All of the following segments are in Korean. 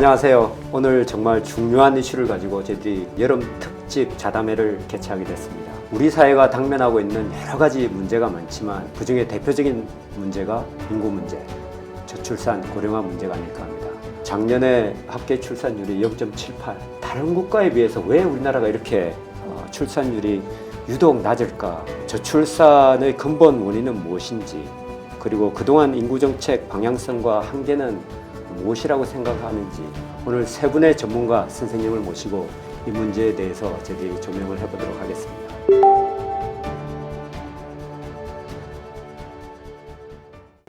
안녕하세요. 오늘 정말 중요한 이슈를 가지고 저희들이 여름 특집 자담회를 개최하게 됐습니다. 우리 사회가 당면하고 있는 여러 가지 문제가 많지만 그중에 대표적인 문제가 인구 문제, 저출산, 고령화 문제가 아닐까 합니다. 작년에 합계 출산율이 0.78. 다른 국가에 비해서 왜 우리나라가 이렇게 출산율이 유독 낮을까? 저출산의 근본 원인은 무엇인지, 그리고 그동안 인구정책 방향성과 한계는 무엇이라고 생각하는지 오늘 세 분의 전문가 선생님을 모시고 이 문제에 대해서 저희들이 조명을 해보도록 하겠습니다.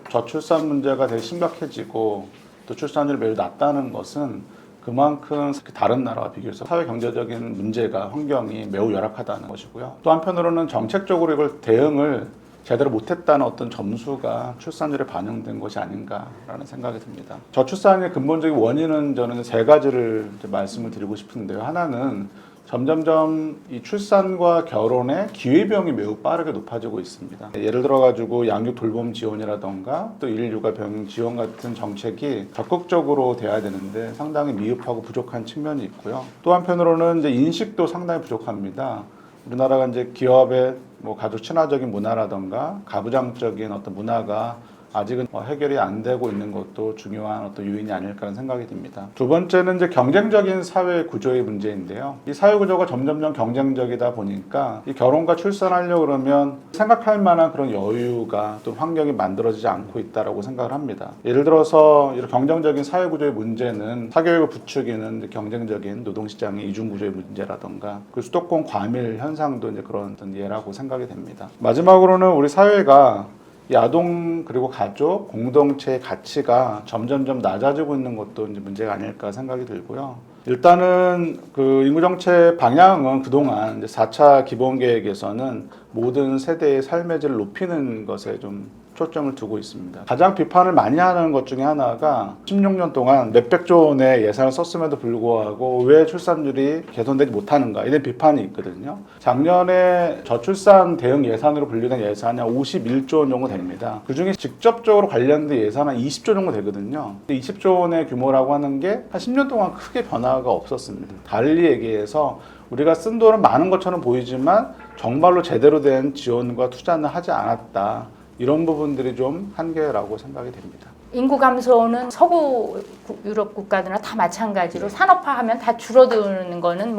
저출산 문제가 되게 심각해지고 또 출산율이 매우 낮다는 것은 그만큼 다른 나라와 비교해서 사회 경제적인 문제가 환경이 매우 열악하다는 것이고요. 또 한편으로는 정책적으로 이걸 대응을 제대로 못했다는 어떤 점수가 출산율에 반영된 것이 아닌가라는 생각이 듭니다. 저출산의 근본적인 원인은 저는 세 가지를 말씀을 드리고 싶은데요. 하나는 점점점 이 출산과 결혼의 기회비용이 매우 빠르게 높아지고 있습니다. 예를 들어가지고 양육 돌봄 지원이라던가 또 일육아 병행 지원 같은 정책이 적극적으로 돼야 되는데 상당히 미흡하고 부족한 측면이 있고요. 또 한편으로는 이제 인식도 상당히 부족합니다. 우리나라가 이제 기업의 가족 친화적인 문화라던가 가부장적인 어떤 문화가 아직은 해결이 안 되고 있는 것도 중요한 어떤 요인이 아닐까라는 생각이 듭니다. 두 번째는 이제 경쟁적인 사회 구조의 문제인데요. 이 사회 구조가 점점점 경쟁적이다 보니까 이 결혼과 출산하려고 그러면 생각할 만한 그런 여유가 또 환경이 만들어지지 않고 있다라고 생각을 합니다. 예를 들어서 이런 경쟁적인 사회 구조의 문제는 사교육을 부추기는 경쟁적인 노동시장의 이중 구조의 문제라던가 그 수도권 과밀 현상도 이제 그런 어떤 예라고 생각이 됩니다. 마지막으로는 우리 사회가 이 아동 그리고 가족 공동체의 가치가 점점점 낮아지고 있는 것도 이제 문제가 아닐까 생각이 들고요. 일단은 그 인구정책 방향은 그동안 이제 4차 기본계획에서는 모든 세대의 삶의 질을 높이는 것에 좀 초점을 두고 있습니다. 가장 비판을 많이 하는 것 중에 하나가 16년 동안 몇백조 원의 예산을 썼음에도 불구하고 왜 출산율이 개선되지 못하는가 이런 비판이 있거든요. 작년에 저출산 대응 예산으로 분류된 예산이 한 51조 원 정도 됩니다. 그중에 직접적으로 관련된 예산은 20조 정도 되거든요. 20조 원의 규모라고 하는 게 한 10년 동안 크게 변화가 없었습니다. 달리 얘기해서 우리가 쓴 돈은 많은 것처럼 보이지만 정말로 제대로 된 지원과 투자는 하지 않았다. 이런 부분들이 좀 한계라고 생각이 됩니다. 인구 감소는 서구 유럽 국가들이나 다 마찬가지로 산업화하면 다 줄어드는 거는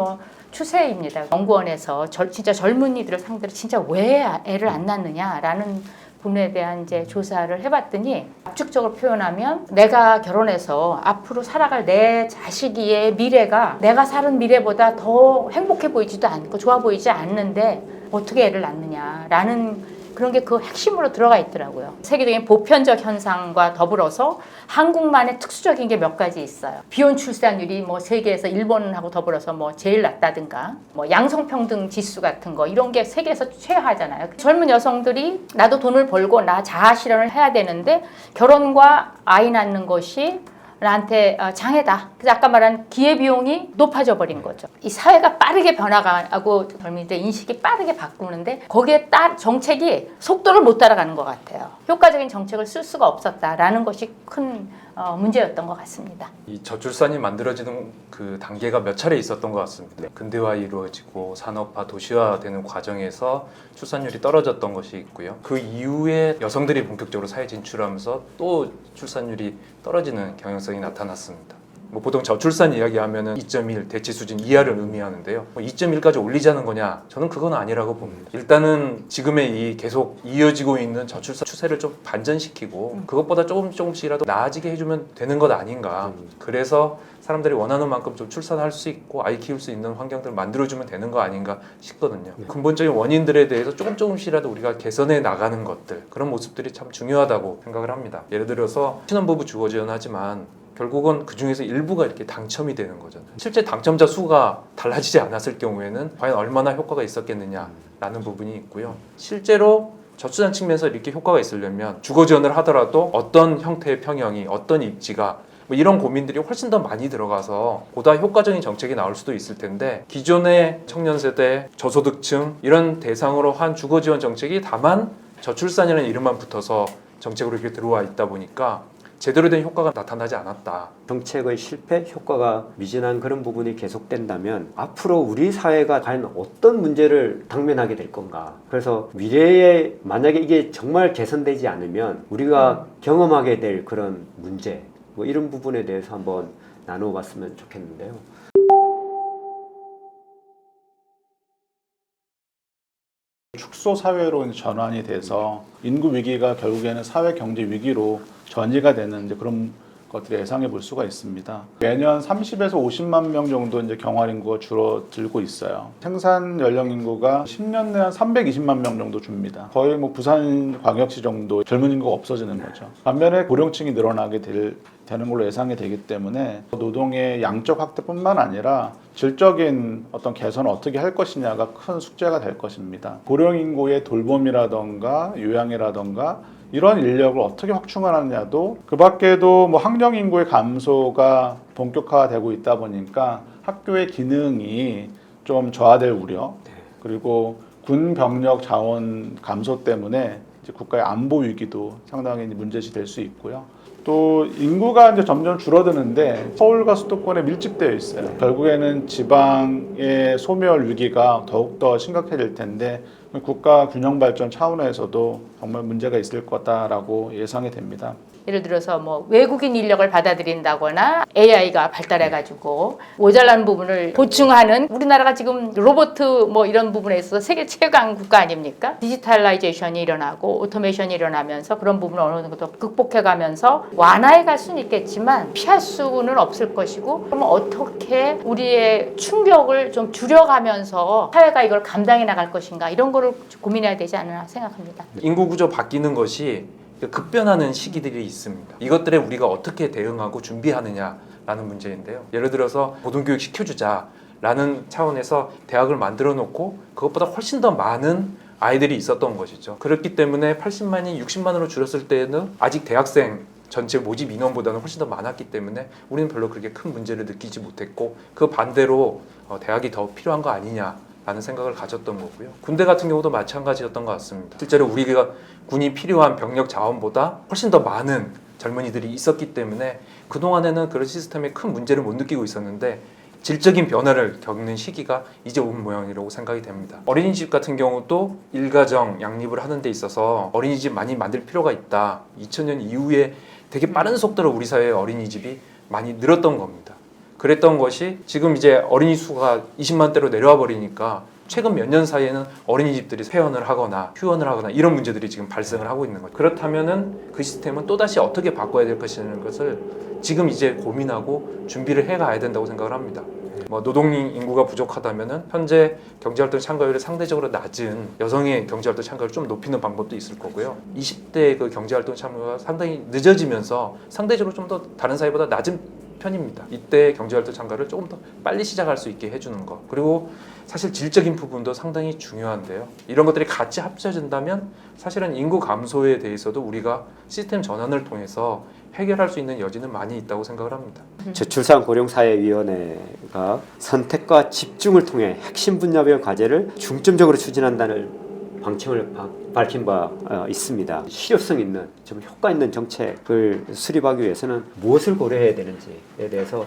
추세입니다. 연구원에서 진짜 젊은이들을 상대로 진짜 왜 애를 안 낳느냐라는 부분에 대한 이제 조사를 해봤더니 압축적으로 표현하면 내가 결혼해서 앞으로 살아갈 내 자식의 미래가 내가 사는 미래보다 더 행복해 보이지도 않고 좋아 보이지 않는데 어떻게 애를 낳느냐라는 그런 게 그 핵심으로 들어가 있더라고요. 세계적인 보편적 현상과 더불어서 한국만의 특수적인 게 몇 가지 있어요. 비혼 출산율이 세계에서 일본하고 더불어서 제일 낮다든가 양성평등 지수 같은 거 이런 게 세계에서 최하잖아요. 젊은 여성들이 나도 돈을 벌고 나 자아 실현을 해야 되는데 결혼과 아이 낳는 것이 나한테 장애다. 그래서 아까 말한 기회비용이 높아져 버린 거죠. 이 사회가 빠르게 변화가고 젊은이들 인식이 빠르게 바꾸는데 거기에 정책이 속도를 못 따라가는 것 같아요. 효과적인 정책을 쓸 수가 없었다라는 것이 큰 문제였던 것 같습니다. 이 저출산이 만들어지는 그 단계가 몇 차례 있었던 것 같습니다. 근대화 이루어지고 산업화, 도시화되는 과정에서 출산율이 떨어졌던 것이 있고요. 그 이후에 여성들이 본격적으로 사회 진출하면서 또 출산율이 떨어지는 경향성이 나타났습니다. 보통 저출산 이야기하면은 2.1 대치 수준 이하를 의미하는데요. 2.1까지 올리자는 거냐? 저는 그건 아니라고 봅니다. 일단은 지금의 이 계속 이어지고 있는 저출산 추세를 좀 반전시키고 그것보다 조금씩이라도 나아지게 해주면 되는 것 아닌가. 그래서 사람들이 원하는 만큼 좀 출산할 수 있고 아이 키울 수 있는 환경들을 만들어주면 되는 거 아닌가 싶거든요. 근본적인 원인들에 대해서 조금씩이라도 우리가 개선해 나가는 것들, 그런 모습들이 참 중요하다고 생각을 합니다. 예를 들어서 신혼부부 주거 지원하지만 결국은 그 중에서 일부가 이렇게 당첨이 되는 거잖아요. 실제 당첨자 수가 달라지지 않았을 경우에는 과연 얼마나 효과가 있었겠느냐라는 부분이 있고요. 실제로 저출산 측면에서 이렇게 효과가 있으려면 주거 지원을 하더라도 어떤 형태의 평형이, 어떤 입지가 이런 고민들이 훨씬 더 많이 들어가서 보다 효과적인 정책이 나올 수도 있을 텐데 기존의 청년 세대, 저소득층 이런 대상으로 한 주거 지원 정책이 다만 저출산이라는 이름만 붙어서 정책으로 이렇게 들어와 있다 보니까 제대로 된 효과가 나타나지 않았다. 정책의 실패, 효과가 미진한 그런 부분이 계속된다면 앞으로 우리 사회가 과연 어떤 문제를 당면하게 될 건가. 그래서 미래에 만약에 이게 정말 개선되지 않으면 우리가 경험하게 될 그런 문제, 뭐 이런 부분에 대해서 한번 나눠봤으면 좋겠는데요. 축소 사회로 이제 전환이 돼서 인구 위기가 결국에는 사회 경제 위기로 전이가 되는 이제 그런 것들을 예상해 볼 수가 있습니다. 매년 30에서 50만 명 정도 이제 경활 인구가 줄어들고 있어요. 생산 연령 인구가 10년 내에 한 320만 명 정도 줍니다. 거의 뭐 부산 광역시 정도 젊은 인구가 없어지는 거죠. 반면에 고령층이 늘어나게 되는 걸로 예상이 되기 때문에 노동의 양적 확대뿐만 아니라 질적인 어떤 개선을 어떻게 할 것이냐가 큰 숙제가 될 것입니다. 고령 인구의 돌봄이라던가 요양이라던가 이런 인력을 어떻게 확충하느냐도 그 밖에도 뭐 학령 인구의 감소가 본격화되고 있다 보니까 학교의 기능이 좀 저하될 우려, 그리고 군 병력 자원 감소 때문에 이제 국가의 안보 위기도 상당히 문제시 될 수 있고요. 또 인구가 이제 점점 줄어드는데 서울과 수도권에 밀집되어 있어요. 결국에는 지방의 소멸 위기가 더욱더 심각해질 텐데 국가 균형 발전 차원에서도 정말 문제가 있을 거다라고 예상이 됩니다. 예를 들어서 뭐 외국인 인력을 받아들인다거나 AI가 발달해가지고 모자란 부분을 보충하는, 우리나라가 지금 로봇 뭐 이런 부분에 있어서 세계 최강 국가 아닙니까? 디지털라이제이션이 일어나고 오토메이션이 일어나면서 그런 부분을 어느 정도 극복해가면서 완화해갈 수는 있겠지만 피할 수는 없을 것이고, 그러면 어떻게 우리의 충격을 좀 줄여가면서 사회가 이걸 감당해 나갈 것인가, 이런 거를 고민해야 되지 않나 생각합니다. 인구 구조 바뀌는 것이 급변하는 시기들이 있습니다. 이것들에 우리가 어떻게 대응하고 준비하느냐라는 문제인데요. 예를 들어서 고등교육 시켜주자라는 차원에서 대학을 만들어 놓고 그것보다 훨씬 더 많은 아이들이 있었던 것이죠. 그렇기 때문에 80만이 60만으로 줄었을 때는 아직 대학생 전체 모집 인원보다는 훨씬 더 많았기 때문에 우리는 별로 그렇게 큰 문제를 느끼지 못했고, 그 반대로 대학이 더 필요한 거 아니냐 라는 생각을 가졌던 거고요. 군대 같은 경우도 마찬가지였던 것 같습니다. 실제로 우리가 군이 필요한 병력 자원보다 훨씬 더 많은 젊은이들이 있었기 때문에 그동안에는 그런 시스템에 큰 문제를 못 느끼고 있었는데 질적인 변화를 겪는 시기가 이제 온 모양이라고 생각이 됩니다. 어린이집 같은 경우도 일가정 양립을 하는 데 있어서 어린이집 많이 만들 필요가 있다. 2000년 이후에 되게 빠른 속도로 우리 사회의 어린이집이 많이 늘었던 겁니다. 그랬던 것이 지금 이제 어린이 수가 20만 대로 내려와 버리니까 최근 몇 년 사이에는 어린이집들이 폐원을 하거나 휴원을 하거나 이런 문제들이 지금 발생을 하고 있는 거죠. 그렇다면은 그 시스템은 또다시 어떻게 바꿔야 될 것이라는 것을 지금 이제 고민하고 준비를 해가야 된다고 생각을 합니다. 뭐 노동 인구가 부족하다면은 현재 경제활동 참가율이 상대적으로 낮은 여성의 경제활동 참가율을 좀 높이는 방법도 있을 거고요. 20대 그 경제활동 참가가 상당히 늦어지면서 상대적으로 좀 더 다른 사회보다 낮은 편입니다. 이때 경제활동 참가를 조금 더 빨리 시작할 수 있게 해주는 것, 그리고 사실 질적인 부분도 상당히 중요한데요. 이런 것들이 같이 합쳐진다면 사실은 인구 감소에 대해서도 우리가 시스템 전환을 통해서 해결할 수 있는 여지는 많이 있다고 생각을 합니다. 저출산 고령사회위원회가 선택과 집중을 통해 핵심 분야별 과제를 중점적으로 추진한다는 방침을 밝힌 바 있습니다. 실효성 있는, 좀 효과 있는 정책을 수립하기 위해서는 무엇을 고려해야 되는지에 대해서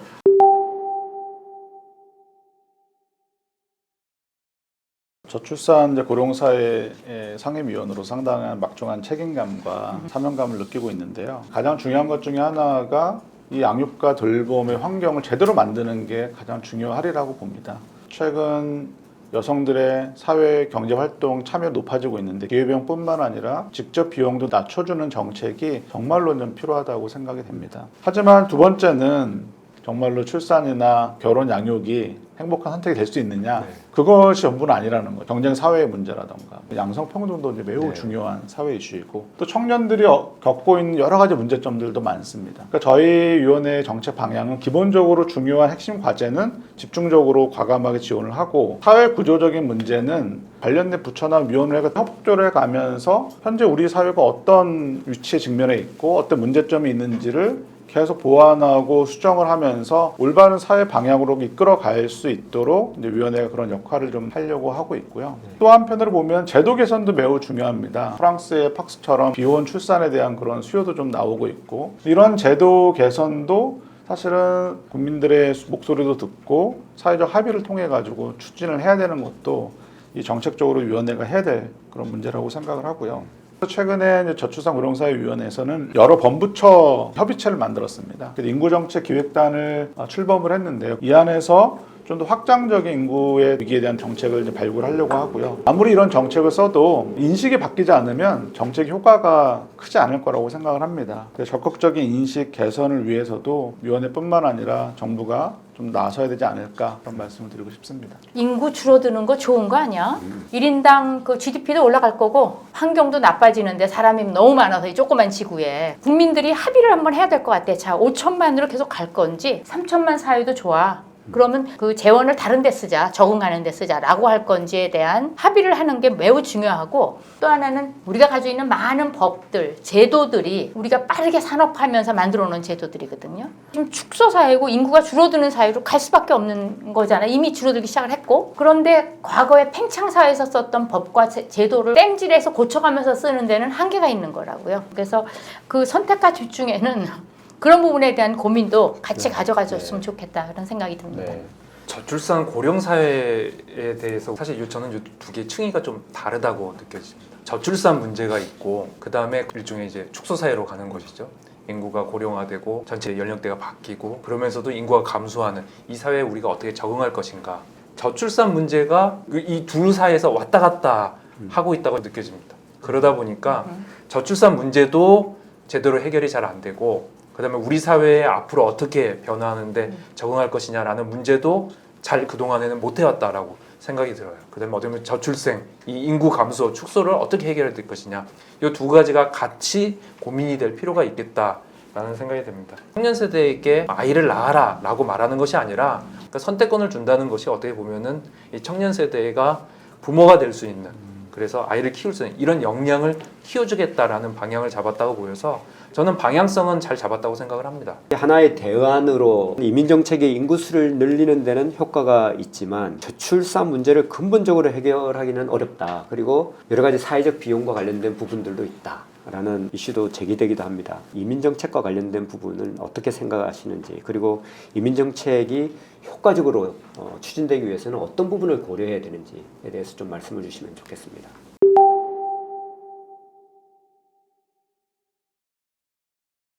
저출산 고령사회 상임위원으로 상당한 막중한 책임감과 사명감을 느끼고 있는데요. 가장 중요한 것 중에 하나가 이 양육과 돌봄의 환경을 제대로 만드는 게 가장 중요하리라고 봅니다. 최근 여성들의 사회 경제 활동 참여 높아지고 있는데 기회비용뿐만 아니라 직접 비용도 낮춰주는 정책이 정말로 좀 필요하다고 생각이 됩니다. 하지만 두 번째는 정말로 출산이나 결혼 양육이 행복한 선택이 될 수 있느냐, 그것이 전부는 아니라는 거예요. 경쟁 사회의 문제라던가 양성평등도 이제 매우 중요한 사회 이슈이고, 또 청년들이 겪고 있는 여러 가지 문제점들도 많습니다. 그러니까 저희 위원회의 정책 방향은 기본적으로 중요한 핵심 과제는 집중적으로 과감하게 지원을 하고, 사회 구조적인 문제는 관련된 부처나 위원회가 협조를 해가면서 현재 우리 사회가 어떤 위치에 직면해 있고 어떤 문제점이 있는지를 계속 보완하고 수정을 하면서 올바른 사회 방향으로 이끌어갈 수 있도록 이제 위원회가 그런 역할을 좀 하려고 하고 있고요. 또 한편으로 보면 제도 개선도 매우 중요합니다. 프랑스의 팍스처럼 비혼 출산에 대한 그런 수요도 좀 나오고 있고, 이런 제도 개선도 사실은 국민들의 목소리도 듣고 사회적 합의를 통해 가지고 추진을 해야 되는 것도 이 정책적으로 위원회가 해야 될 그런 문제라고 생각을 하고요. 최근에 저출산고령사회위원회에서는 여러 범부처 협의체를 만들었습니다. 인구정책기획단을 출범을 했는데요. 이 안에서 좀 더 확장적인 인구의 위기에 대한 정책을 이제 발굴하려고 하고요. 아무리 이런 정책을 써도 인식이 바뀌지 않으면 정책 효과가 크지 않을 거라고 생각을 합니다. 적극적인 인식 개선을 위해서도 위원회뿐만 아니라 정부가 좀 나서야 되지 않을까 그런 말씀을 드리고 싶습니다. 인구 줄어드는 거 좋은 거 아니야? 1인당 그 GDP도 올라갈 거고 환경도 나빠지는데 사람이 너무 많아서 이 조그만 지구에 국민들이 합의를 한번 해야 될 것 같아. 자, 5천만으로 계속 갈 건지 3천만 사회도 좋아. 그러면 그 재원을 다른 데 쓰자, 적응하는 데 쓰자라고 할 건지에 대한 합의를 하는 게 매우 중요하고, 또 하나는 우리가 가지고 있는 많은 법들, 제도들이 우리가 빠르게 산업화하면서 만들어 놓은 제도들이거든요. 지금 축소 사회고 인구가 줄어드는 사회로 갈 수밖에 없는 거잖아요. 이미 줄어들기 시작을 했고. 그런데 과거에 팽창 사회에서 썼던 법과 제도를 땜질해서 고쳐가면서 쓰는 데는 한계가 있는 거라고요. 그래서 그 선택과 집중에는 그런 부분에 대한 고민도 같이 가져가줬으면 좋겠다 그런 생각이 듭니다. 네. 저출산 고령 사회에 대해서 사실 저는 두 개의 층위가 좀 다르다고 느껴집니다. 저출산 문제가 있고 그 다음에 일종의 이제 축소 사회로 가는 것이죠. 인구가 고령화되고 전체 연령대가 바뀌고 그러면서도 인구가 감소하는 이 사회에 우리가 어떻게 적응할 것인가. 저출산 문제가 이 둘 사이에서 왔다 갔다 하고 있다고 느껴집니다. 그러다 보니까 저출산 문제도 제대로 해결이 잘 안 되고, 그 다음에 우리 사회에 앞으로 어떻게 변화하는데 적응할 것이냐라는 문제도 잘 그동안에는 못 해왔다라고 생각이 들어요. 그 다음에 어떻게 보면 저출생, 이 인구 감소, 축소를 어떻게 해결해야 될 것이냐, 이 두 가지가 같이 고민이 될 필요가 있겠다라는 생각이 듭니다. 청년 세대에게 아이를 낳아라 라고 말하는 것이 아니라 그러니까 선택권을 준다는 것이 어떻게 보면은 이 청년 세대가 부모가 될 수 있는, 그래서 아이를 키울 수 있는 이런 역량을 키워주겠다라는 방향을 잡았다고 보여서 저는 방향성은 잘 잡았다고 생각을 합니다. 하나의 대안으로 이민정책의 인구수를 늘리는 데는 효과가 있지만 저출산 문제를 근본적으로 해결하기는 어렵다. 그리고 여러 가지 사회적 비용과 관련된 부분들도 있다. 라는 이슈도 제기되기도 합니다. 이민정책과 관련된 부분은 어떻게 생각하시는지, 그리고 이민정책이 효과적으로 추진되기 위해서는 어떤 부분을 고려해야 되는지에 대해서 좀 말씀을 주시면 좋겠습니다.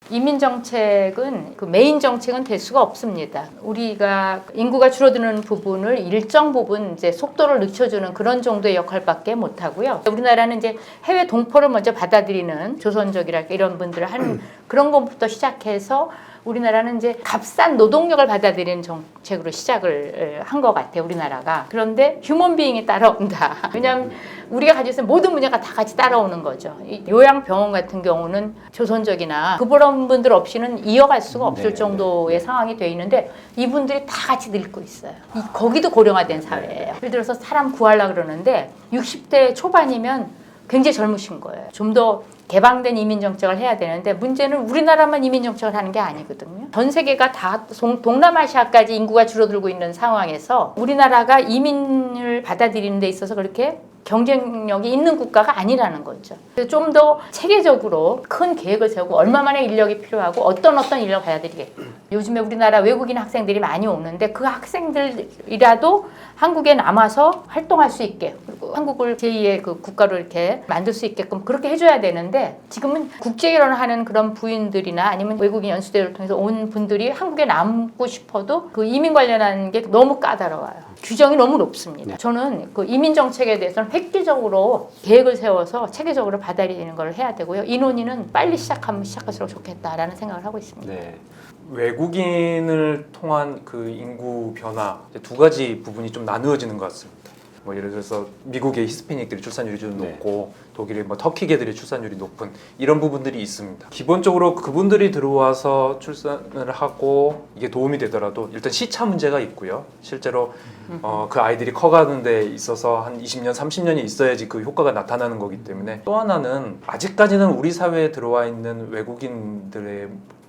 이민 정책은 그 메인 정책은 될 수가 없습니다. 우리가 인구가 줄어드는 부분을 일정 부분 이제 속도를 늦춰주는 그런 정도의 역할밖에 못 하고요. 우리나라는 이제 해외 동포를 먼저 받아들이는 조선족이랄까 이런 분들을 하는 그런 것부터 시작해서 우리나라는 이제 값싼 노동력을 받아들이는 정책으로 시작을 한 것 같아요, 우리나라가. 그런데 휴먼 비잉이 따라온다. 왜냐하면 우리가 가지고 있는 모든 문제가 다 같이 따라오는 거죠. 이 요양병원 같은 경우는 조선족이나 그런 분들 없이는 이어갈 수가 없을 정도의 상황이 돼 있는데 이분들이 다 같이 늙고 있어요. 거기도 고령화된 사회예요. 예를 들어서 사람 구하려고 그러는데 60대 초반이면 굉장히 젊으신 거예요. 좀 더 개방된 이민 정책을 해야 되는데 문제는 우리나라만 이민 정책을 하는 게 아니거든요. 전 세계가 다 동남아시아까지 인구가 줄어들고 있는 상황에서 우리나라가 이민을 받아들이는 데 있어서 그렇게 경쟁력이 있는 국가가 아니라는 거죠. 좀 더 체계적으로 큰 계획을 세우고 얼마만의 인력이 필요하고 어떤 인력을 받아들이겠다. 요즘에 우리나라 외국인 학생들이 많이 오는데 그 학생들이라도 한국에 남아서 활동할 수 있게, 그리고 한국을 제2의 그 국가로 이렇게 만들 수 있게끔 그렇게 해줘야 되는데, 지금은 국제 결혼을 하는 그런 부인들이나 아니면 외국인 연수대를 통해서 온 분들이 한국에 남고 싶어도 그 이민 관련한 게 너무 까다로워요. 규정이 너무 높습니다. 저는 그 이민 정책에 대해서는 획기적으로 계획을 세워서 체계적으로 받아들이는 걸 해야 되고요. 인원위는 빨리 시작하면 시작할수록 좋겠다라는 생각을 하고 있습니다. 네. 외국인을 통한 그 인구 변화 두 가지 부분이 좀 나누어지는 것 같습니다. 뭐 예를 들어서 미국의 히스패닉들이 출산율이 좀 높고 독일의 뭐 터키계들의 출산율이 높은 이런 부분들이 있습니다. 기본적으로 그분들이 들어와서 출산을 하고 이게 도움이 되더라도 일단 시차 문제가 있고요. 실제로 그 아이들이 커가는 데 있어서 한 20년, 30년이 있어야지 그 효과가 나타나는 거기 때문에, 또 하나는 아직까지는 우리 사회에 들어와 있는 외국인들의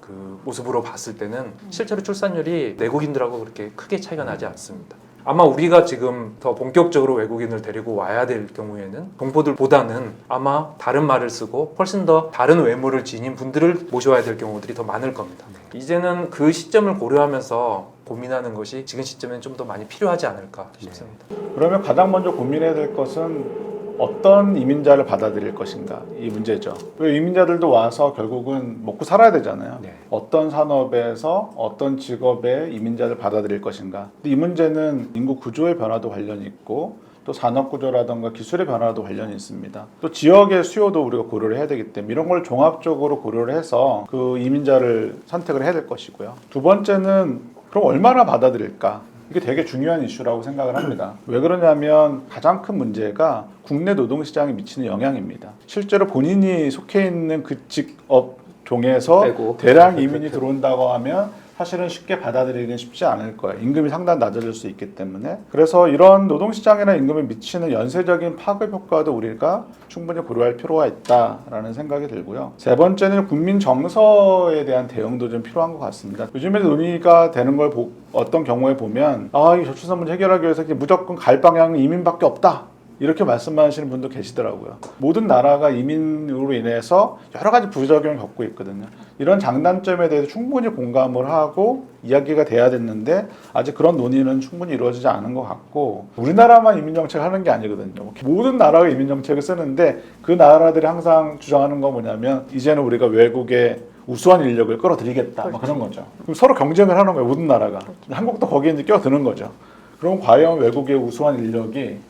그 모습으로 봤을 때는 실제로 출산율이 내국인들하고 그렇게 크게 차이가 나지 않습니다. 아마 우리가 지금 더 본격적으로 외국인을 데리고 와야 될 경우에는 동포들보다는 아마 다른 말을 쓰고 훨씬 더 다른 외모를 지닌 분들을 모셔와야 될 경우들이 더 많을 겁니다. 이제는 그 시점을 고려하면서 고민하는 것이 지금 시점에는 좀 더 많이 필요하지 않을까 싶습니다. 그러면 가장 먼저 고민해야 될 것은 어떤 이민자를 받아들일 것인가 이 문제죠. 왜 이민자들도 와서 결국은 먹고 살아야 되잖아요. 네. 어떤 산업에서 어떤 직업의 이민자를 받아들일 것인가. 근데 이 문제는 인구 구조의 변화도 관련이 있고 또 산업 구조라든가 기술의 변화도 관련이 있습니다. 또 지역의 수요도 우리가 고려를 해야 되기 때문에 이런 걸 종합적으로 고려를 해서 그 이민자를 선택을 해야 될 것이고요. 두 번째는 그럼 얼마나 받아들일까? 이게 되게 중요한 이슈라고 생각을 합니다. 왜 그러냐면 가장 큰 문제가 국내 노동시장에 미치는 영향입니다. 실제로 본인이 속해 있는 그 직업 종에서 빼고. 대량 이민이 들어온다고 하면 사실은 쉽게 받아들이기는 쉽지 않을 거예요. 임금이 상당히 낮아질 수 있기 때문에. 그래서 이런 노동시장이나 임금에 미치는 연쇄적인 파급 효과도 우리가 충분히 고려할 필요가 있다라는 생각이 들고요. 세 번째는 국민 정서에 대한 대응도 좀 필요한 것 같습니다. 요즘에 논의가 되는 걸 어떤 경우에 보면 이 저출산 문제 해결하기 위해서 무조건 갈 방향은 이민밖에 없다. 이렇게 말씀하시는 분도 계시더라고요. 모든 나라가 이민으로 인해서 여러 가지 부작용을 겪고 있거든요. 이런 장단점에 대해서 충분히 공감을 하고 이야기가 돼야 됐는데 아직 그런 논의는 충분히 이루어지지 않은 것 같고 우리나라만 이민정책을 하는 게 아니거든요. 모든 나라가 이민정책을 쓰는데 그 나라들이 항상 주장하는 건 뭐냐면 이제는 우리가 외국에 우수한 인력을 끌어들이겠다. 막 그런 거죠. 그럼 서로 경쟁을 하는 거예요. 모든 나라가. 한국도 거기에 이제 껴드는 거죠. 그럼 과연 외국의 우수한 인력이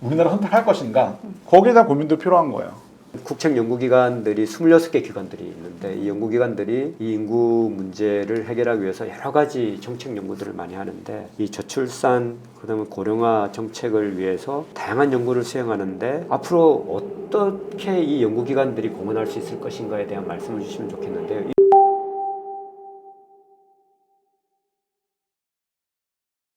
우리나라 선택할 것인가? 거기에 대한 고민도 필요한 거예요. 국책 연구기관들이 26개 기관들이 있는데 이 연구기관들이 이 인구 문제를 해결하기 위해서 여러 가지 정책 연구들을 많이 하는데 이 저출산 그다음에 고령화 정책을 위해서 다양한 연구를 수행하는데 앞으로 어떻게 이 연구기관들이 공헌할 수 있을 것인가에 대한 말씀을 주시면 좋겠는데요.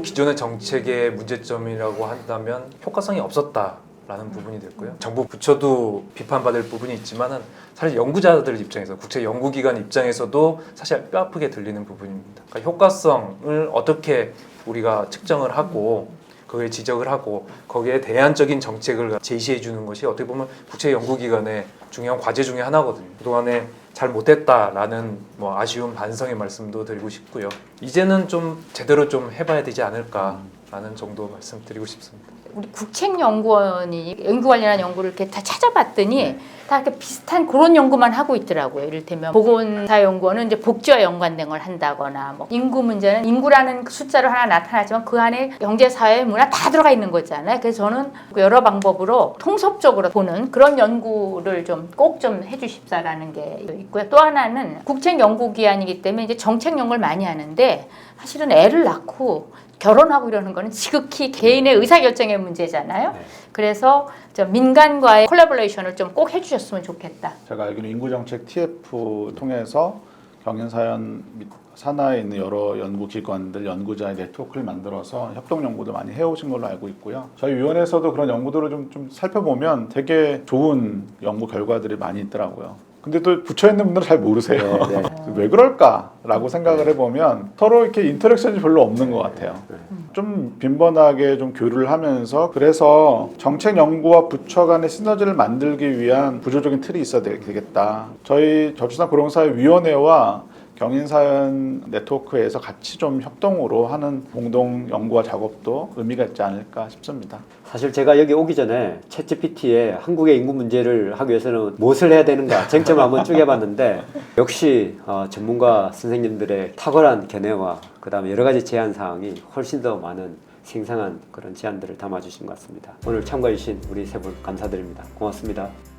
기존의 정책의 문제점이라고 한다면 효과성이 없었다라는 부분이 됐고요. 정부 부처도 비판받을 부분이 있지만은 사실 연구자들 입장에서 국제 연구기관 입장에서도 사실 뼈아프게 들리는 부분입니다. 그러니까 효과성을 어떻게 우리가 측정을 하고 그에 지적을 하고 거기에 대안적인 정책을 제시해 주는 것이 어떻게 보면 국제 연구기관의 중요한 과제 중에 하나거든요. 그동안에 잘 못했다라는 아쉬운 반성의 말씀도 드리고 싶고요. 이제는 좀 제대로 좀 해봐야 되지 않을까라는 정도 말씀드리고 싶습니다. 우리 국책연구원이 연구 관련한 연구를 이렇게 다 찾아봤더니 다 이렇게 비슷한 그런 연구만 하고 있더라고요. 이를테면 보건사연구원은 이제 복지와 연관된 걸 한다거나 인구 문제는 인구라는 숫자로 하나 나타나지만 그 안에 경제, 사회, 문화 다 들어가 있는 거잖아요. 그래서 저는 여러 방법으로 통섭적으로 보는 그런 연구를 좀 꼭 좀 해주십사라는 게 있고요. 또 하나는 국책연구기관이기 때문에 이제 정책 연구를 많이 하는데 사실은 애를 낳고 결혼하고 이러는 거는 지극히 개인의 의사결정의 문제잖아요. 그래서 민간과의 콜라보레이션을 좀 꼭 해주셨으면 좋겠다. 제가 알기로는 인구정책 TF 통해서 경인사연 및 산하에 있는 여러 연구기관들, 연구자의 네트워크를 만들어서 협동연구도 많이 해오신 걸로 알고 있고요. 저희 위원회에서도 그런 연구들을 좀 살펴보면 되게 좋은 연구 결과들이 많이 있더라고요. 근데 또 붙여 있는 분들은 잘 모르세요. 네. 왜 그럴까라고 생각을 해보면 서로 이렇게 인터랙션이 별로 없는 것 같아요. 좀 빈번하게 좀 교류를 하면서 그래서 정책 연구와 부처 간의 시너지를 만들기 위한 구조적인 틀이 있어야 되겠다. 저희 저출산 고령사회 위원회와 경인사연 네트워크에서 같이 좀 협동으로 하는 공동 연구와 작업도 의미가 있지 않을까 싶습니다. 사실 제가 여기 오기 전에 챗GPT에 한국의 인구 문제를 하기 위해서는 무엇을 해야 되는가 쟁점을 한번 쭉 해봤는데 역시 전문가 선생님들의 탁월한 견해와 그 다음에 여러 가지 제안 사항이 훨씬 더 많은 생생한 그런 제안들을 담아주신 것 같습니다. 오늘 참가해 주신 우리 세 분 감사드립니다. 고맙습니다.